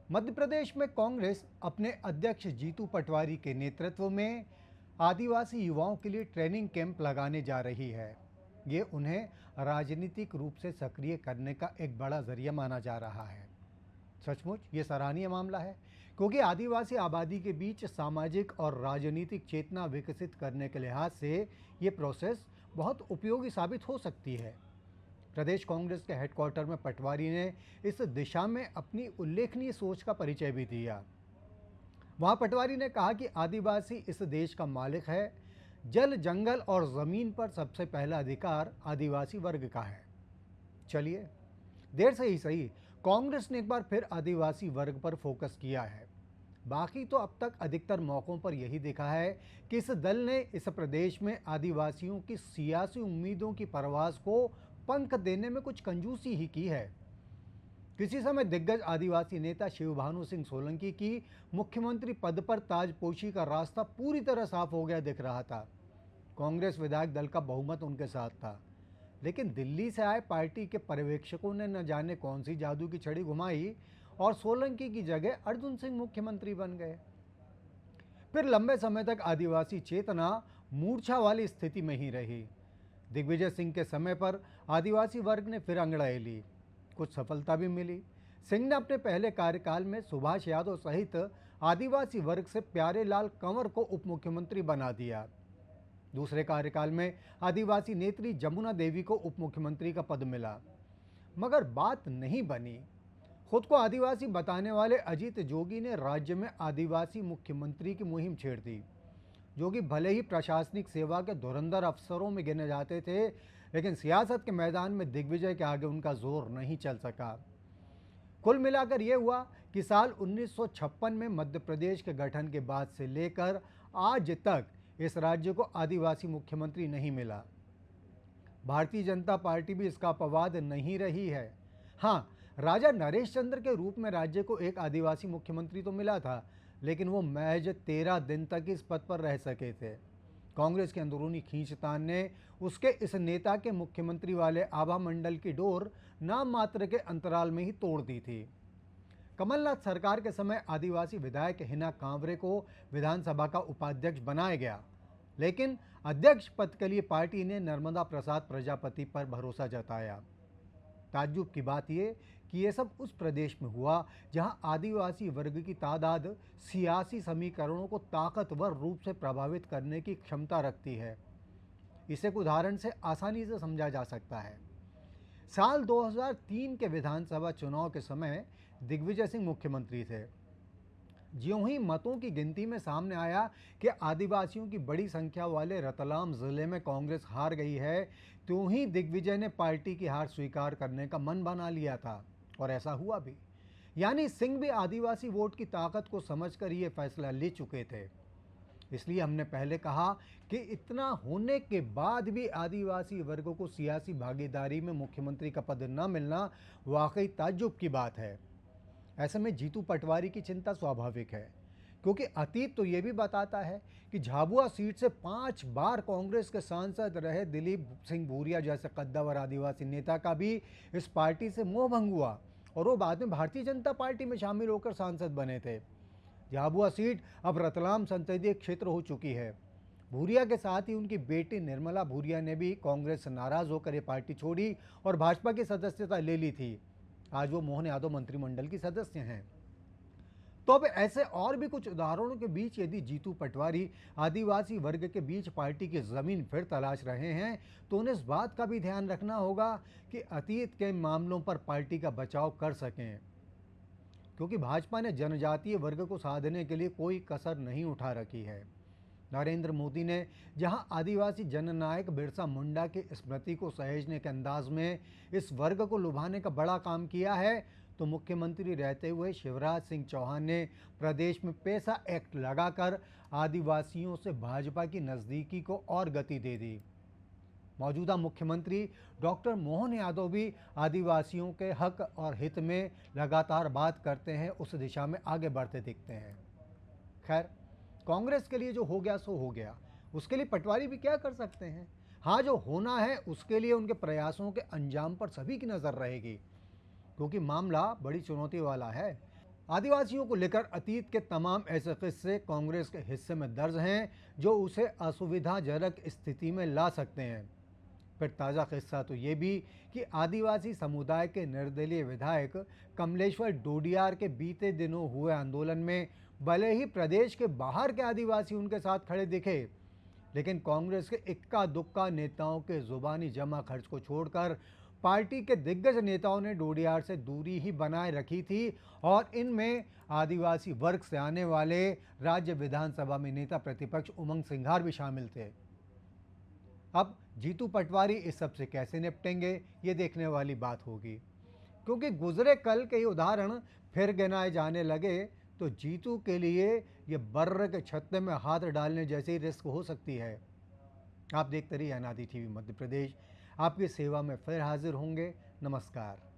मध्य प्रदेश में कांग्रेस अपने अध्यक्ष जीतू पटवारी के नेतृत्व में आदिवासी युवाओं के लिए ट्रेनिंग कैंप लगाने जा रही है। ये उन्हें राजनीतिक रूप से सक्रिय करने का एक बड़ा जरिया माना जा रहा है। सचमुच ये सराहनीय मामला है, क्योंकि आदिवासी आबादी के बीच सामाजिक और राजनीतिक चेतना विकसित करने के लिहाज से ये प्रोसेस बहुत उपयोगी साबित हो सकती है। प्रदेश कांग्रेस के हेडक्वार्टर में पटवारी ने इस दिशा में अपनी उल्लेखनीय सोच का परिचय भी दिया। वहां पटवारी ने कहा कि आदिवासी इस देश का मालिक है। जल, जंगल और जमीन पर सबसे पहला अधिकार आदिवासी वर्ग का है। चलिए, देर से ही सही, कांग्रेस ने एक बार फिर आदिवासी वर्ग पर फोकस किया है। बाकी तो अब तक अधिकतर मौकों पर यही देखा है कि इस दल ने इस प्रदेश में आदिवासियों की सियासी उम्मीदों की परवाज को पंख देने में कुछ कंजूसी ही की है। किसी समय दिग्गज आदिवासी नेता शिवभानु सिंह सोलंकी की मुख्यमंत्री पद पर ताजपोशी का रास्ता पूरी तरह साफ हो गया दिख रहा था। कांग्रेस विधायक दल का बहुमत उनके साथ था, लेकिन दिल्ली से आए पार्टी के पर्यवेक्षकों ने न जाने कौन सी जादू की छड़ी घुमाई और सोलंकी की जगह अर्जुन सिंह मुख्यमंत्री बन गए। फिर लंबे समय तक आदिवासी चेतना मूर्छा वाली स्थिति में ही रही। दिग्विजय सिंह के समय पर आदिवासी वर्ग ने फिर अंगड़ाई ली, कुछ सफलता भी मिली। सिंह ने अपने पहले कार्यकाल में सुभाष यादव सहित आदिवासी वर्ग से प्यारे लाल कंवर को उप मुख्यमंत्री बना दिया। दूसरे कार्यकाल में आदिवासी नेत्री जमुना देवी को उप मुख्यमंत्री का पद मिला, मगर बात नहीं बनी। खुद को आदिवासी बताने वाले अजीत जोगी ने राज्य में आदिवासी मुख्यमंत्री की मुहिम छेड़ दी। जोगी भले ही प्रशासनिक सेवा के धुरंधर अफसरों में गिने जाते थे, लेकिन सियासत के मैदान में दिग्विजय के आगे उनका जोर नहीं चल सका। कुल मिलाकर यह हुआ कि साल 1956 में मध्य प्रदेश के गठन के बाद से लेकर आज तक इस राज्य को आदिवासी मुख्यमंत्री नहीं मिला। भारतीय जनता पार्टी भी इसका अपवाद नहीं रही है। हाँ, राजा नरेश चंद्र के रूप में राज्य को एक आदिवासी मुख्यमंत्री तो मिला था, लेकिन वो महज 13 दिन तक इस पद पर रह सके थे। कांग्रेस के अंदरूनी खींचतान ने उसके इस नेता के मुख्यमंत्री वाले आभा मंडल की डोर नाम मात्र के अंतराल में ही तोड़ दी थी। कमलनाथ सरकार के समय आदिवासी विधायक हिना कांवरे को विधानसभा का उपाध्यक्ष बनाया गया, लेकिन अध्यक्ष पद के लिए पार्टी ने नर्मदा प्रसाद प्रजापति पर भरोसा जताया। ताज्जुब की बात यह कि ये सब उस प्रदेश में हुआ जहां आदिवासी वर्ग की तादाद सियासी समीकरणों को ताकतवर रूप से प्रभावित करने की क्षमता रखती है। इसे एक उदाहरण से आसानी से समझा जा सकता है। साल 2003 के विधानसभा चुनाव के समय दिग्विजय सिंह मुख्यमंत्री थे। ज्यों ही मतों की गिनती में सामने आया कि आदिवासियों की बड़ी संख्या वाले रतलाम जिले में कांग्रेस हार गई है, त्यों ही दिग्विजय ने पार्टी की हार स्वीकार करने का मन बना लिया था, और ऐसा हुआ भी। यानी सिंह भी आदिवासी वोट की ताकत को समझकर ये फैसला ले चुके थे। इसलिए हमने पहले कहा कि इतना होने के बाद भी आदिवासी वर्गों को सियासी भागीदारी में मुख्यमंत्री का पद न मिलना वाकई ताज्जुब की बात है। ऐसे में जीतू पटवारी की चिंता स्वाभाविक है, क्योंकि अतीत तो ये भी बताता है कि झाबुआ सीट से 5 बार कांग्रेस के सांसद रहे दिलीप सिंह भूरिया जैसे कद्दावर आदिवासी नेता का भी इस पार्टी से मोह भंग हुआ, और वो बाद में भारतीय जनता पार्टी में शामिल होकर सांसद बने थे। झाबुआ सीट अब रतलाम संसदीय क्षेत्र हो चुकी है। भूरिया के साथ ही उनकी बेटी निर्मला भूरिया ने भी कांग्रेस से नाराज होकर ये पार्टी छोड़ी और भाजपा की सदस्यता ले ली थी। आज वो मोहन यादव मंत्रिमंडल की सदस्य हैं। तो अब ऐसे और भी कुछ उदाहरणों के बीच यदि जीतू पटवारी आदिवासी वर्ग के बीच पार्टी की जमीन फिर तलाश रहे हैं, तो उन्हें इस बात का भी ध्यान रखना होगा कि अतीत के मामलों पर पार्टी का बचाव कर सकें, क्योंकि भाजपा ने जनजातीय वर्ग को साधने के लिए कोई कसर नहीं उठा रखी है। नरेंद्र मोदी ने जहां आदिवासी जननायक बिरसा मुंडा की स्मृति को सहेजने के अंदाज में इस वर्ग को लुभाने का बड़ा काम किया है, तो मुख्यमंत्री रहते हुए शिवराज सिंह चौहान ने प्रदेश में पैसा एक्ट लगाकर आदिवासियों से भाजपा की नज़दीकी को और गति दे दी। मौजूदा मुख्यमंत्री डॉक्टर मोहन यादव भी आदिवासियों के हक और हित में लगातार बात करते हैं, उस दिशा में आगे बढ़ते दिखते हैं। खैर, कांग्रेस के लिए जो हो गया सो हो गया, उसके लिए पटवारी भी क्या कर सकते हैं। हाँ, जो होना है उसके लिए उनके प्रयासों के अंजाम पर सभी की नज़र रहेगी, क्योंकि मामला बड़ी चुनौती वाला है। आदिवासियों को लेकर अतीत के तमाम ऐसे किस्से कांग्रेस के हिस्से में दर्ज हैं जो उसे असुविधाजनक स्थिति में ला सकते हैं। फिर ताज़ा किस्सा तो ये भी कि आदिवासी समुदाय के निर्दलीय विधायक कमलेश्वर डोडियार के बीते दिनों हुए आंदोलन में भले ही प्रदेश के बाहर के आदिवासी उनके साथ खड़े दिखे, लेकिन कांग्रेस के इक्का दुक्का नेताओं के जुबानी जमा खर्च को छोड़कर पार्टी के दिग्गज नेताओं ने डोडियार से दूरी ही बनाए रखी थी और इनमें आदिवासी वर्ग से आने वाले राज्य विधानसभा में नेता प्रतिपक्ष उमंग सिंघार भी शामिल थे। अब जीतू पटवारी इस सब से कैसे निपटेंगे, ये देखने वाली बात होगी, क्योंकि गुजरे कल के उदाहरण फिर गिनाए जाने लगे तो जीतू के लिए ये बर्र के छत्ते में हाथ डालने जैसी रिस्क हो सकती है। आप देखते रहिए अनादि टीवी मध्य प्रदेश, आपकी सेवा में फिर हाजिर होंगे। नमस्कार।